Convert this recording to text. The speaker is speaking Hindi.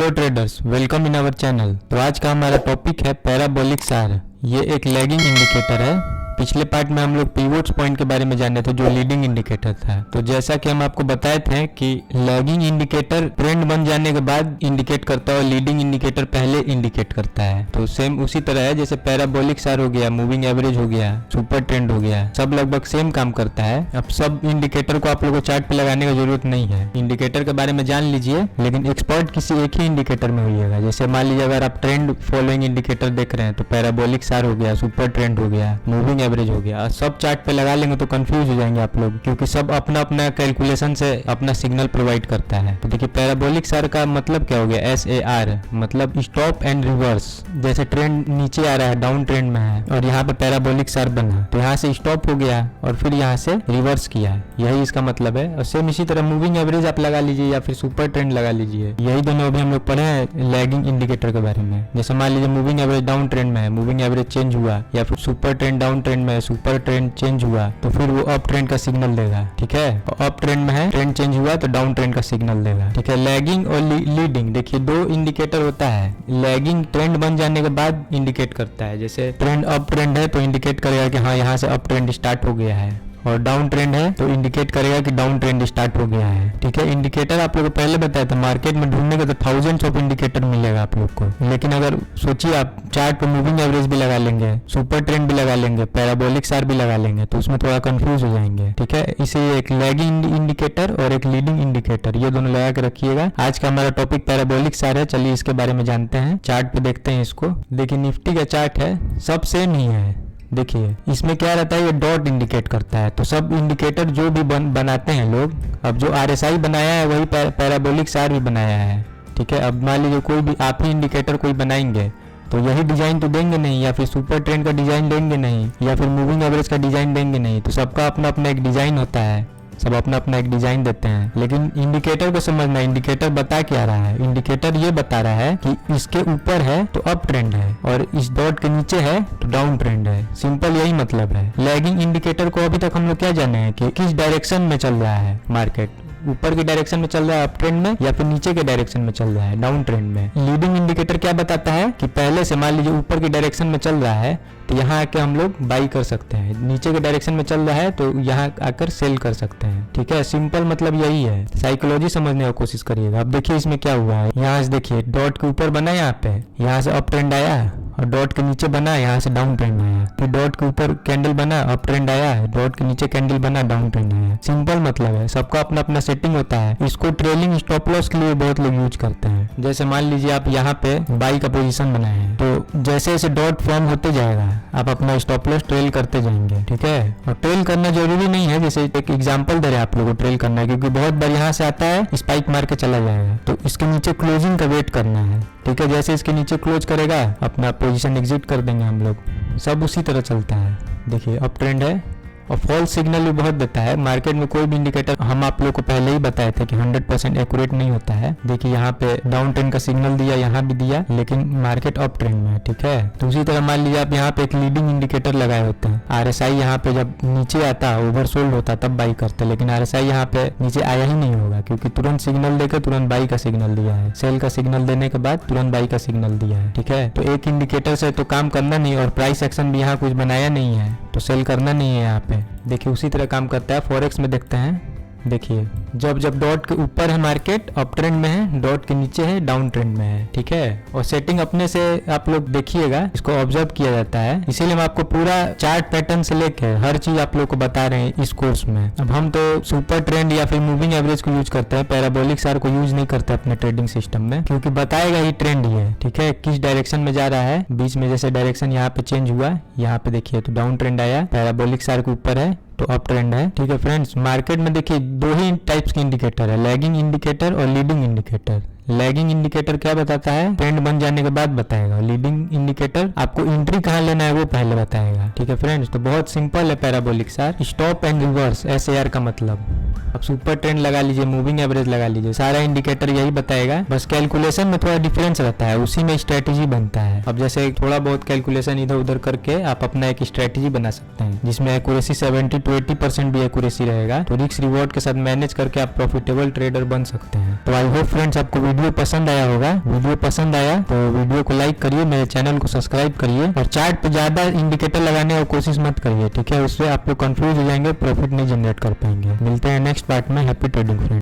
Hello traders, welcome in our channel. तो आज का हमारा टॉपिक है पैराबोलिक सार। ये एक लैगिंग इंडिकेटर है। पिछले पार्ट में हम लोग पिवोट्स पॉइंट के बारे में जाने थे जो लीडिंग इंडिकेटर था। तो जैसा कि हम आपको बताए थे कि लैगिंग इंडिकेटर ट्रेंड बन जाने के बाद इंडिकेट करता है और लीडिंग इंडिकेटर पहले इंडिकेट करता है। तो सेम उसी तरह है जैसे पैराबोलिक सार हो गया, मूविंग एवरेज हो गया, सुपर ट्रेंड हो गया, सब लगभग सेम काम करता है। अब सब इंडिकेटर को आप लोगों को चार्ट पे लगाने की जरूरत नहीं है। इंडिकेटर के बारे में जान लीजिए, लेकिन एक्सपर्ट किसी एक ही इंडिकेटर में होइएगा। जैसे मान लीजिए अगर आप ट्रेंड फॉलोइंग इंडिकेटर देख रहे हैं तो पैराबोलिक सार हो गया, सुपर ट्रेंड हो गया, मूविंग एवरेज हो गया, सब चार्ट पे लगा लेंगे तो कंफ्यूज हो जाएंगे आप लोग, क्योंकि सब अपना अपना कैलकुलेशन से अपना सिग्नल प्रोवाइड करता है। तो देखिए पैराबोलिक सार का मतलब क्या हो गया, SAR मतलब स्टॉप एंड रिवर्स। जैसे ट्रेंड नीचे आ रहा है, डाउन ट्रेंड में है और यहाँ पे पैराबोलिक सार बना तो यहाँ से स्टॉप हो गया और फिर यहाँ से रिवर्स किया, यही इसका मतलब है। और सेम इसी तरह मूविंग एवरेज आप लगा लीजिए या फिर सुपर ट्रेंड लगा लीजिए। यही दोनों अभी हम लोग पढ़े हैं लैगिंग इंडिकेटर के बारे में। जैसे मान लीजिए मूविंग एवरेज डाउन ट्रेंड में है, मूविंग एवरेज चेंज हुआ, या फिर सुपर ट्रेंड डाउन ट्रेंड में है, सुपर ट्रेंड चेंज हुआ तो फिर वो अप ट्रेंड का सिग्नल देगा। ठीक है, अप ट्रेंड में है, ट्रेंड चेंज हुआ तो डाउन ट्रेंड का सिग्नल देगा। ठीक है, लैगिंग और लीडिंग देखिए दो इंडिकेटर होता है। लैगिंग ट्रेंड बन जाने के बाद इंडिकेट करता है। जैसे ट्रेंड अप ट्रेंड है तो इंडिकेट करेगा कि हाँ यहाँ से अप ट्रेंड स्टार्ट हो गया है, और डाउन ट्रेंड है तो इंडिकेट करेगा कि डाउन ट्रेंड स्टार्ट हो गया है। ठीक है, इंडिकेटर आप लोगों को पहले बताया था, मार्केट में ढूंढने का तो थाउजेंड्स ऑफ इंडिकेटर मिलेगा आप लोग को। लेकिन अगर सोचिए आप चार्ट पे मूविंग एवरेज भी लगा लेंगे, सुपर ट्रेंड भी लगा लेंगे, पैराबोलिक सार भी लगा लेंगे तो उसमें थोड़ा कंफ्यूज हो जाएंगे। ठीक है, इसे एक लैगिंग इंडिकेटर और एक लीडिंग इंडिकेटर ये दोनों लगा के रखिएगा। आज का हमारा टॉपिक पैराबोलिक सार है। चलिए इसके बारे में जानते हैं। चार्ट पे देखते हैं इसको। देखिए निफ्टी का चार्ट है, सब सेम ही है। देखिए इसमें क्या रहता है, ये डॉट इंडिकेट करता है। तो सब इंडिकेटर जो भी बनाते हैं लोग, अब जो RSI बनाया है वही पैराबोलिक सार भी बनाया है। ठीक है, अब मान लीजिए कोई भी आप ही इंडिकेटर कोई बनाएंगे तो यही डिजाइन तो देंगे नहीं, या फिर सुपर ट्रेंड का डिजाइन देंगे नहीं, या फिर मूविंग एवरेज का डिजाइन देंगे नहीं। तो सबका अपना अपना एक डिजाइन होता है, सब अपना अपना एक डिजाइन देते हैं। लेकिन इंडिकेटर को समझना, इंडिकेटर बता क्या रहा है। इंडिकेटर ये बता रहा है कि इसके ऊपर है तो अप ट्रेंड है और इस डॉट के नीचे है तो डाउन ट्रेंड है। सिंपल यही मतलब है। लैगिंग इंडिकेटर को अभी तक हम लोग क्या जाने हैं कि किस डायरेक्शन में चल रहा है मार्केट, ऊपर के डायरेक्शन में चल रहा है अप ट्रेंड में, या फिर नीचे के डायरेक्शन में चल रहा है डाउन ट्रेंड में। लीडिंग इंडिकेटर क्या बताता है कि पहले से मान लीजिए ऊपर के डायरेक्शन में चल रहा है तो यहाँ आके हम लोग बाई कर सकते हैं, नीचे के डायरेक्शन में चल रहा है तो यहाँ आकर सेल कर सकते हैं। ठीक है, सिंपल मतलब यही है। साइकोलॉजी समझने की कोशिश करिएगा। अब देखिए इसमें क्या हुआ है, यहाँ से देखिए डॉट के ऊपर बना, यहाँ पे यहाँ से अप ट्रेंड आया और डॉट के नीचे बना, यहाँ से डाउन ट्रेंड आया। फिर डॉट के ऊपर कैंडल बना, अप ट्रेंड आया, डॉट के नीचे कैंडल बना, डाउन ट्रेंड आया। सिंपल मतलब है, सबका अपना अपना सेटिंग होता है। इसको ट्रेलिंग स्टॉप लॉस के लिए बहुत लोग यूज करते हैं। जैसे मान लीजिए आप यहाँ पे बाई का पोजीशन बनाए हैं तो जैसे जैसे डॉट फॉर्म होते जाएगा आप अपना स्टॉप लॉस ट्रेल करते जाएंगे। ठीक है, और ट्रेल करना जरूरी नहीं है, जैसे एक एग्जांपल दे रहे हैं आप लोगों को ट्रेल करना है, क्योंकि बहुत बार यहाँ से आता है स्पाइक मार के चला जाएगा तो इसके नीचे क्लोजिंग का वेट करना है। ठीक है, जैसे इसके नीचे क्लोज करेगा अपना पोजीशन एग्जिट कर देंगे हम लोग। सब उसी तरह चलता है। देखिए अप ट्रेंड है और फॉल्स सिग्नल भी बहुत देता है। मार्केट में कोई भी इंडिकेटर हम आप लोगों को पहले ही बताए थे कि 100% एक्यूरेट नहीं होता है। देखिए यहाँ पे डाउन ट्रेंड का सिग्नल दिया, यहाँ भी दिया, लेकिन मार्केट अप ट्रेंड में है। ठीक है, तो उसी तरह मान लीजिए आप यहाँ पे एक लीडिंग इंडिकेटर लगाए होते हैं। RSI यहाँ पे जब नीचे आता, ओवरसोल्ड होता तब बाई करते, लेकिन RSI यहाँ पे नीचे आया ही नहीं होगा क्योंकि तुरंत सिग्नल देकर तुरंत बाई का सिग्नल दिया है। सेल का सिग्नल देने के बाद तुरंत बाई का सिग्नल दिया है। ठीक है, तो एक इंडिकेटर से तो काम करना नहीं, और प्राइस एक्शन भी यहाँ कुछ बनाया नहीं है तो सेल करना नहीं है यहाँ पे। देखिए उसी तरह काम करता है। फॉरेक्स में देखते हैं, देखिए जब जब डॉट के ऊपर है मार्केट अप ट्रेंड में है, डॉट के नीचे है डाउन ट्रेंड में है। ठीक है, और सेटिंग अपने से आप लोग देखिएगा, इसको ऑब्जर्व किया जाता है। इसीलिए हम आपको पूरा चार्ट पैटर्न से लेके हर चीज आप लोग को बता रहे हैं इस कोर्स में। अब हम तो सुपर ट्रेंड या फिर मूविंग एवरेज को यूज करते हैं, पैराबोलिक सार को यूज नहीं करते अपने ट्रेडिंग सिस्टम में, क्योंकि बताएगा ही ट्रेंड ही है। ठीक है, किस डायरेक्शन में जा रहा है, बीच में जैसे डायरेक्शन यहाँ पे चेंज हुआ, यहाँ पे देखिए तो डाउन ट्रेंड आया, पैराबोलिक सार के ऊपर है तो अप ट्रेंड है। ठीक है फ्रेंड्स, मार्केट में देखिए दो ही टाइप्स के इंडिकेटर है, लैगिंग इंडिकेटर और लीडिंग इंडिकेटर। लैगिंग इंडिकेटर क्या बताता है, ट्रेंड बन जाने के बाद बताएगा। लीडिंग इंडिकेटर आपको एंट्री कहाँ लेना है वो पहले बताएगा। ठीक है फ्रेंड्स, तो बहुत सिंपल है पैराबोलिक सार। स्टॉप एंड रिवर्स SAR का मतलब। अब सुपर ट्रेंड लगा लीजिए, मूविंग एवरेज लगा लीजिए, सारा इंडिकेटर यही बताएगा, बस कैलकुलेशन में थोड़ा डिफरेंस रहता है, उसी में स्ट्रेटेजी बनता है। अब जैसे थोड़ा बहुत कैलकुलेशन इधर उधर करके आप अपना एक स्ट्रेटेजी बना सकते हैं जिसमें एक्यूरेसी 70 to 80% भी एक्यूरेसी रहेगा, तो रिस्क रिवॉर्ड के साथ मैनेज करके आप प्रॉफिटेबल ट्रेडर बन सकते हैं। तो आई होप फ्रेंड्स आपको वीडियो पसंद आया होगा। वीडियो पसंद आया तो वीडियो को लाइक करिए, मेरे चैनल को सब्सक्राइब करिए और चार्ट पे ज्यादा इंडिकेटर लगाने की कोशिश मत करिए, ठीक है। उससे आप लोग कंफ्यूज हो जाएंगे, प्रॉफिट नहीं जनरेट कर पाएंगे। मिलते हैं नेक्स्ट पार्ट में। Happy trading friend.